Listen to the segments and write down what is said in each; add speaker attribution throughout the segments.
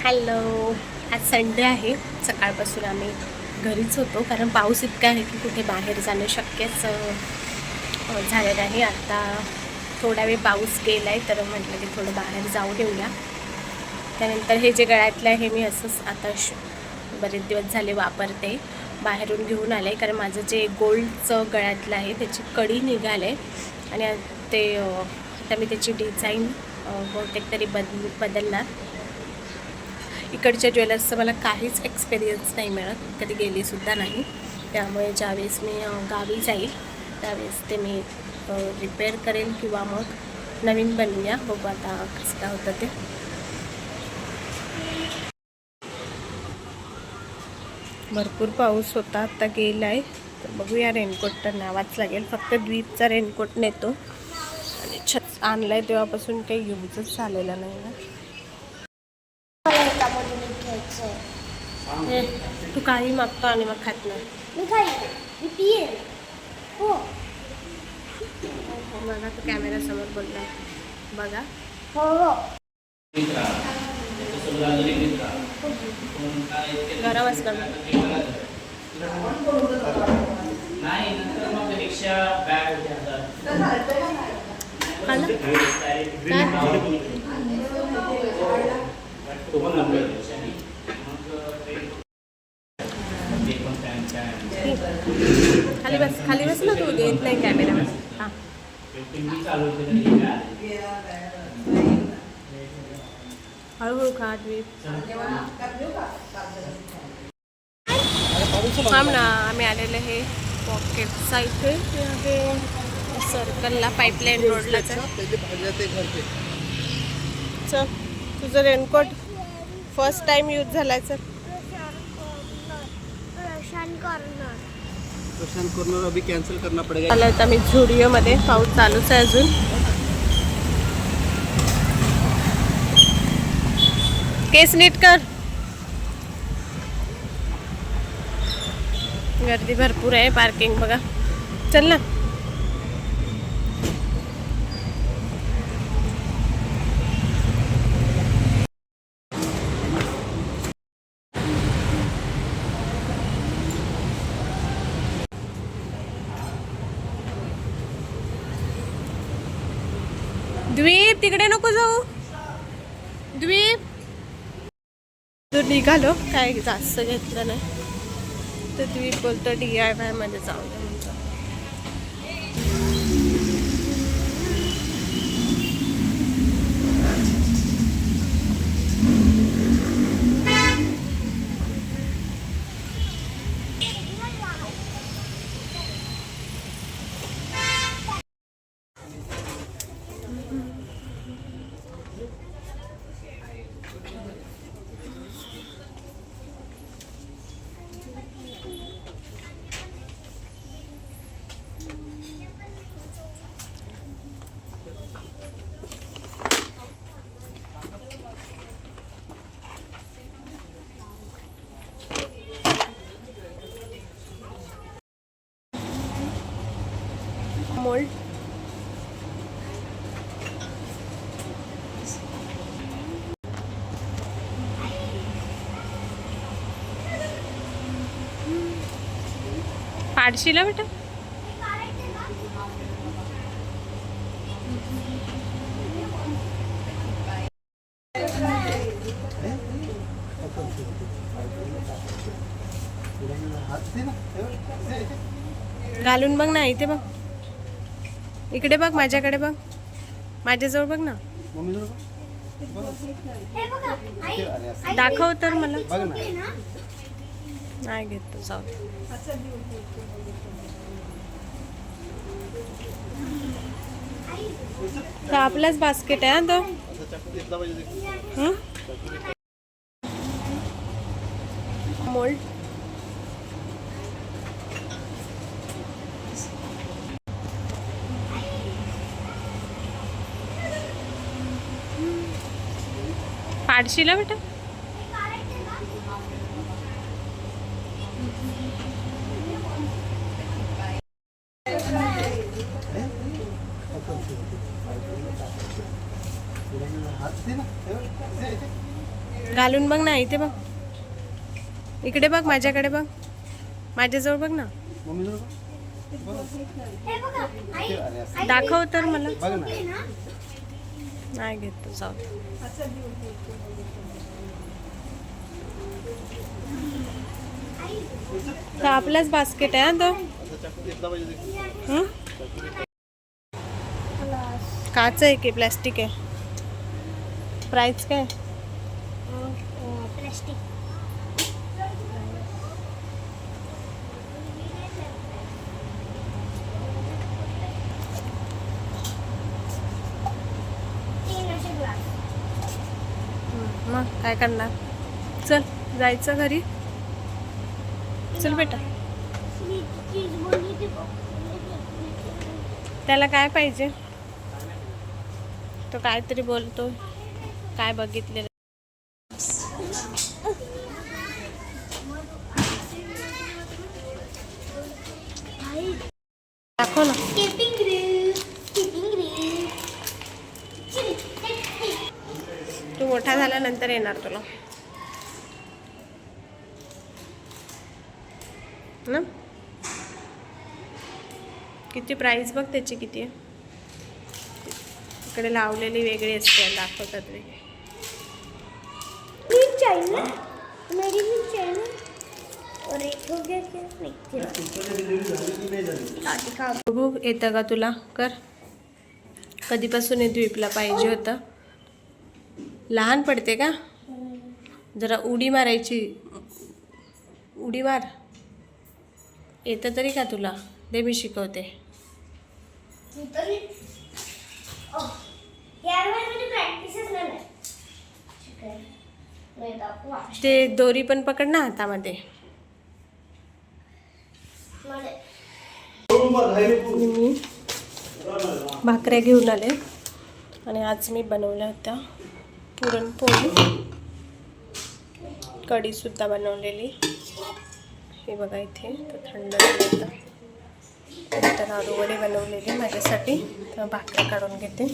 Speaker 1: Hello, आज Sunday आहे. सकाळपासून आम्ही घरीच होतो कारण पाऊस इतका आहे की कुठे बाहेर जाणं शक्यच झालं नाही. आता थोडा वेळ पाऊस गेला आहे तर म्हटलं की थोडं बाहेर जाऊन येऊया. त्यानंतर हे जे गळ्यातलं आहे मी असंच आता बरेच दिवस झाले वापरते. बाहेरून घेऊन आलं आहे कारण माझं जे गोल्डचं गळ्यातलं आहे त्याची कडी निघाले आणि ते आता मी त्याची डिझाईन बहुतेक तरी बदलणार. इकडच्या ज्वेलर्सचं मला काहीच एक्सपिरियन्स नाही मिळत, कधी गेलीसुद्धा नाही. त्यामुळे ज्यावेळेस मी गावी जाईल त्यावेळेस ते मी रिपेअर करेल किंवा मग नवीन बनवूया. बघू आता कसं काय होतं ते. भरपूर पाऊस होता, आता गेला आहे तर बघूया. रेनकोट तर न्यावाच लागेल. फक्त द्वीपचा रेनकोट नेतो आणि छत आणला आहे तेव्हापासून काही यूजच झालेला नाही ना. तू काही मागतो आणि मग खात नाही. बघा तू कॅमेरा समोर बोलला. बघा गरम असणार खाली बस ना, तू देत नाही कॅमेरा. हां हळूहळू खा द्वीप. थांब ना, आम्ही आलेले हे पॉकेटचा इथे आहे सर्कलला, पाईपलाईन रोडला. चल, तुझं रेनकोट फर्स्ट टाइम यूज झालाय. चल
Speaker 2: प्रशांत कॉर्नर अभी कॅन्सल करना पडेगा.
Speaker 1: आलं आता मी झुडिओमध्ये. पाऊस चालूच आहे अजून. केस नीट कर. गर्दी भरपूर आहे. पार्किंग बघा. चल ना. द्वीप तिकडे नको जाऊ. द्वीप तो निघालो, काय जास्त घेतलं नाही तर द्वीप बोलतो DIY मध्ये जाऊ दे. मोल्ड पाडशीला बेटा. घालून बघ ना, इथे बघ, इकडे बघ, माझ्याकडे बघ, माझ्याजवळ बघ ना. दाखव तर मला. नाही घेत तो, जाऊ. तर आपलाच बास्केट आहे ना तो. मोल्ड पाडशीला बेटा. घालून बघ ना, इथे बघ, इकडे बघ, माझ्याकडे बघ, माझ्याजवळ बघ ना,
Speaker 2: मम्मी जवळ बघ.
Speaker 1: दाखव तर मला.
Speaker 2: बघ ना.
Speaker 1: नाही घेत तू, जाऊ दे. तर आपलाच बास्केट आहे हा तो. हं? काच आहे की प्लॅस्टिक आहे? प्राइस काय?
Speaker 3: प्लास्टिक
Speaker 1: मग काय करणार? चल जायचं घरी. चल बेटा. त्याला काय पाहिजे? तो काहीतरी बोलतो. काय बघितलेलं? दाखव ना. तू मोठा झाल्यानंतर येणार तुला ना. किती प्राइस बघ त्याची, किती आहे. इकडे लावलेली वेगळी असते, दाखवतात वेगळी.
Speaker 3: मेरी भी चाहिए और एक हो गया क्या नहीं
Speaker 1: बघू येतं का तुला? कर. कधीपासून हे द्वीपला पाहिजे होतं. लहान पडते का? जरा उडी मारायची. उडी मार. येतं तरी का तुला? दे, मी शिकवते. ते दोरी पण पकड ना हातामध्ये. मी भाकऱ्या घेऊन आले आणि आज मी बनवल्या होत्या पुरणपोळी, कढीसुद्धा बनवलेली. हे बघा इथे तर थंड झालं. तर आलू वडे बनवलेले माझ्यासाठी. तर भाकऱ्या काढून घेते.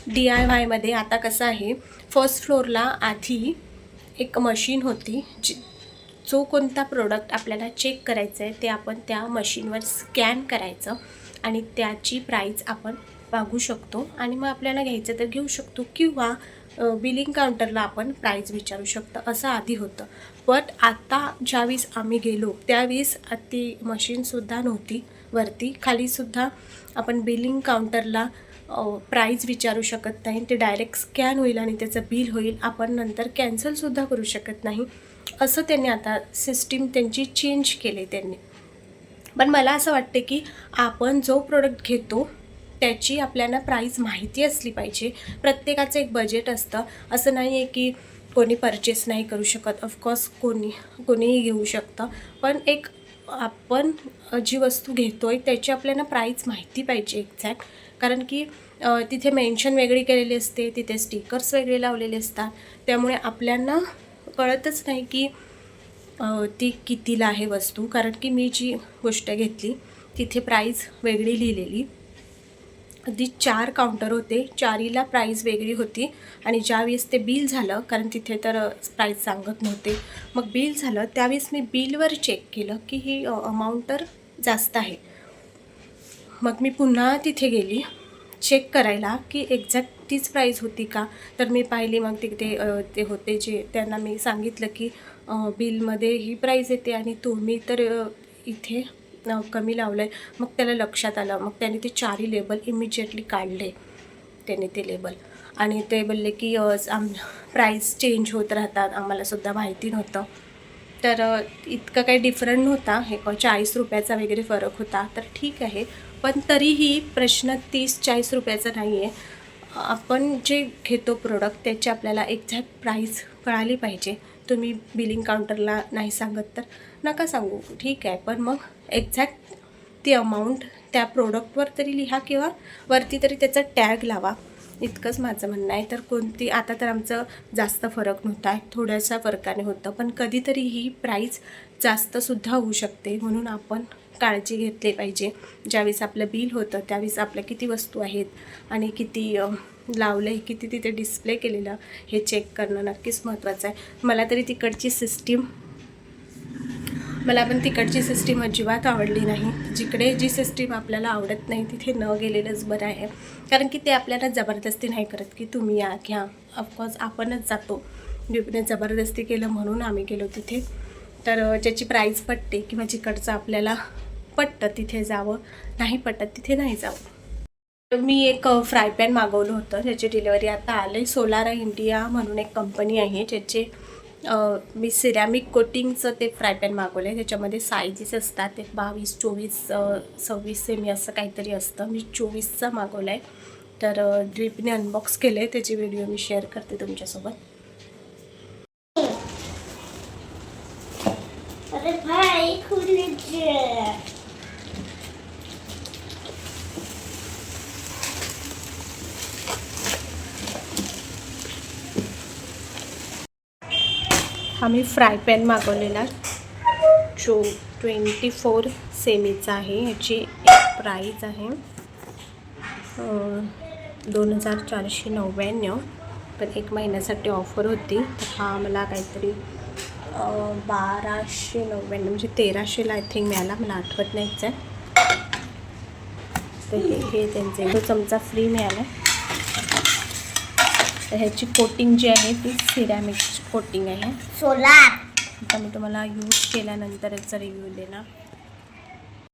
Speaker 1: DIY मध्ये आता कसं आहे, फर्स्ट फ्लोअरला आधी एक मशीन होती. जो कोणता प्रोडक्ट आपल्याला चेक करायचं आहे ते आपण त्या मशीनवर स्कॅन करायचं आणि त्याची प्राईस आपण मागू शकतो आणि मग आपल्याला घ्यायचं तर घेऊ शकतो, किंवा बिलिंग काउंटरला आपण प्राईस विचारू शकतो, असं आधी होतं. बट आता ज्यावेळेस आम्ही गेलो त्यावेळेस ती मशीनसुद्धा नव्हती वरती. खालीसुद्धा आपण बिलिंग काउंटरला प्राईज विचारू शकत नाही. ते डायरेक्ट स्कॅन होईल आणि त्याचं बिल होईल. आपण नंतर कॅन्सलसुद्धा करू शकत नाही. असं त्यांनी आता सिस्टीम त्यांची चेंज केली त्यांनी. पण मला असं वाटते की आपण जो प्रोडक्ट घेतो त्याची आपल्याला प्राईस माहिती असली पाहिजे. प्रत्येकाचं एक बजेट असतं. असं नाही आहे की कोणी परचेस नाही करू शकत. ऑफकोर्स कोणीही घेऊ शकतं, पण एक आपण जी वस्तू घेतो आहे त्याची आपल्याला प्राईस माहिती पाहिजे एक्झॅक्ट. कारण की तिथे मेन्शन वेगळी केलेली असते, तिथे स्टिकर्स वेगळे लावलेले असतात. त्यामुळे आपल्याला कळतच नाही की ती कितीला आहे वस्तू. कारण की मी जी गोष्ट घेतली तिथे प्राईस वेगळी लिहिलेली. अगदी 4 काउंटर होते, 4ला प्राईस वेगळी होती. आणि ज्यावेळेस ते बिल झालं, कारण तिथे तर प्राईस सांगत नव्हते, मग बिल झालं त्यावेळेस मी बिलवर चेक केलं की ही अमाऊंट तर जास्त आहे. मग मी पुन्हा तिथे गेली चेक करायला की एक्झॅक्ट तीच प्राईस होती का. तर मी पाहिली, मग तिथे ते होते जे त्यांना मी सांगितलं की बिलमध्ये ही प्राईस येते आणि तुम्ही तर इथे कमी लावलं आहे. मग त्याला लक्षात आलं. मग त्याने ते 4ही लेबल इमिजिएटली काढले त्याने ते लेबल. आणि ते बोलले की प्राईस चेंज होत राहतात, आम्हालासुद्धा माहिती नव्हतं. तर इतकं काही डिफरंट नव्हता, हे 40 रुपयाचा वगैरे फरक होता. तर ठीक आहे, पण तरीही प्रश्न 30-40 रुपयाचा नाही आहे. आपण जे घेतो प्रोडक्ट त्याची आपल्याला एक्झॅक्ट प्राईस कळाली पाहिजे. तुम्ही बिलिंग काउंटरला नाही सांगत तर नका सांगू, ठीक आहे, पण मग एक्झॅक्ट ती अमाऊंट त्या प्रोडक्टवर तरी लिहा किंवा वरती तरी त्याचा टॅग लावा. इतकंच माझं म्हणणं आहे. तर कोणती आता तर आमचं जास्त फरक नव्हता, थोड्याशा फरकाने होतं, पण कधीतरी ही प्राईस जास्तसुद्धा होऊ शकते. म्हणून आपण काळजी घेतली पाहिजे. ज्यावेळेस आपलं बिल होतं त्यावेळेस आपल्या किती वस्तू आहेत आणि किती लावलं आहे, किती तिथे डिस्प्ले केलेलं हे चेक करणं नक्कीच महत्त्वाचं आहे. मला पण तिकडची सिस्टीम अजिबात आवडली नाही. जिकडे जी सिस्टीम आपल्याला आवडत नाही तिथे न गेलेलंच बरं आहे. कारण की ते आपल्याला जबरदस्ती नाही करत की तुम्ही या घ्या. ऑफकोर्स आपणच जातो. ड्युपीने जबरदस्ती केलं म्हणून आम्ही गेलो तिथे. तर ज्याची प्राईस पटते किंवा जिकडचं आपल्याला पटतं तिथे जावं, नाही पटत तिथे नाही जावं. मी एक फ्राय पॅन मागवलं होतं, ज्याची डिलिव्हरी आता आले. सोलारा इंडिया म्हणून एक कंपनी आहे, ज्याचे मी सिरॅमिक कोटिंगचं ते फ्राय पॅन मागवलं आहे. त्याच्यामध्ये साईजेस असतात, ते 22, 24, 26 सेमी असं काहीतरी असतं. मी 24चा मागवला आहे. तर ड्रिपने अनबॉक्स केलं आहे, त्याची व्हिडिओ मी शेअर करते तुमच्यासोबत.
Speaker 3: अरे भाई खुल लीजिए.
Speaker 1: हा मी फ्राय पॅन मागवलेला 24 सेमीचा आहे. याची एक प्राईज आहे 2499, पण 1 महिन्यासाठी ऑफर होती. तर हा मला काहीतरी 1299 म्हणजे 1300ला आय थिंक मिळाला, मला आठवत नाहीच आहे. तर हे त्यांचे तो चमचा फ्री मिळाला. तर ह्याची कोटिंग जी आहे ती सिरॅमिक कोटिंग आहे.
Speaker 3: सोलार.
Speaker 1: आता मी तुम्हाला यूज केल्यानंतरच रिव्ह्यू देणार.